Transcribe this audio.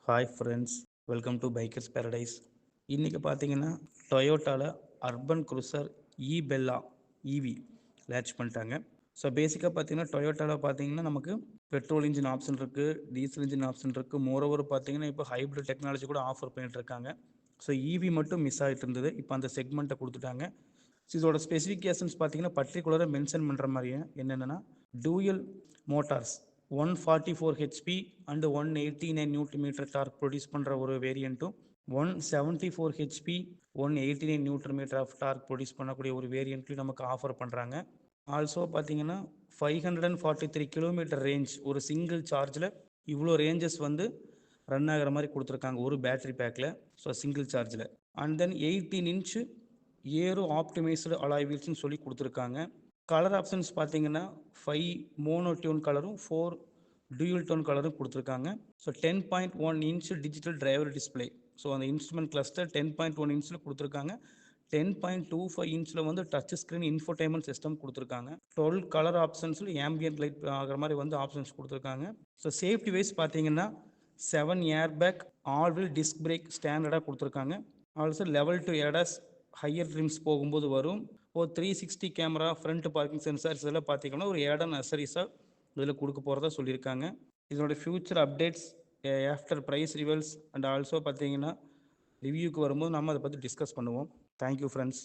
Hi friends, welcome to bikers paradise. இன்றைக்கி பார்த்தீங்கன்னா டொயோட்டாவில் urban cruiser Bella இவி launch பண்ணிட்டாங்க. So பேசிக்காக பார்த்தீங்கன்னா டொயோட்டாவில் பார்த்தீங்கன்னா நமக்கு பெட்ரோல் இன்ஜின் ஆப்ஷன் இருக்குது, டீசல் இன்ஜின் ஆப்ஷன் இருக்குது. மோரோவர் பார்த்தீங்கன்னா இப்போ ஹைப்ரிட் டெக்னாலஜி கூட ஆஃபர் பண்ணிகிட்டு இருக்காங்க. ஸோ இவி மட்டும் மிஸ் ஆகிட்டு இருந்தது, இப்போ அந்த செக்மெண்ட்டை கொடுத்துட்டாங்க. ஸோ இதோட ஸ்பெசிஃபிகேஷன்ஸ் பார்த்தீங்கன்னா பர்டிகுலராக மென்ஷன் பண்ணுற மாதிரியே என்னென்னா dual motors 144 HP and 189 newton metre torque produce பண்ணுற ஒரு வேரியண்ட்டும் 174 HP 189 newton metre of torque produce பண்ணக்கூடிய ஒரு வேரியண்ட்லையும் நமக்கு ஆஃபர் பண்ணுறாங்க. ஆல்சோ பார்த்தீங்கன்னா 543 கிலோமீட்டர் ரேஞ்ச் ஒரு சிங்கிள் சார்ஜில் இவ்வளோ ரேஞ்சஸ் ரன் ஆகிற மாதிரி கொடுத்துருக்காங்க ஒரு பேட்டரி பேக்கில். ஸோ சிங்கிள் சார்ஜில் and then 18 inch aero optimised alloy வீல்ஸ்னு சொல்லி கொடுத்துருக்காங்க. கலர் ஆப்ஷன்ஸ் பார்த்தீங்கன்னா 5 மோனோடியூன் கலரும் 4 டியூல் டோன் கலரும் கொடுத்துருக்காங்க. So 10.1 inch digital driver display. So அந்த இன்ஸ்ட்ருமெண்ட் கிளஸ்டர் 10.1 இன்ச்சில் கொடுத்துருக்காங்க. 10.25 இன்ச்சில் டச் ஸ்க்ரீன் இன்ஃபோடைன்மெண்ட் சிஸ்டம் கொடுத்துருக்காங்க. 12 கலர் ஆப்ஷன்ஸில் ஆம்பியன்ட் லைட் ஆகிற மாதிரி ஆப்ஷன்ஸ் கொடுத்துருக்காங்க. ஸோ சேஃப்டி வைஸ் பார்த்தீங்கன்னா 7 air bag, all wheel disc brake ஸ்டாண்டர்டாக கொடுத்துருக்காங்க. Also level 2 ADAS higher trims போகும்போது வரும். ஒரு 360 கேமரா, ஃப்ரண்ட் பார்க்கிங் சென்சார்ஸ் இதெல்லாம் பார்த்தீங்கன்னா ஒரு ஏடான் அசரிஸாக இதில் கொடுக்க போகிறதா சொல்லியிருக்காங்க. இதோட future updates after price rivals and also பார்த்தீங்கன்னா ரிவ்யூக்கு வரும்போது நம்ம அதை பற்றி டிஸ்கஸ் பண்ணுவோம். Thank you friends.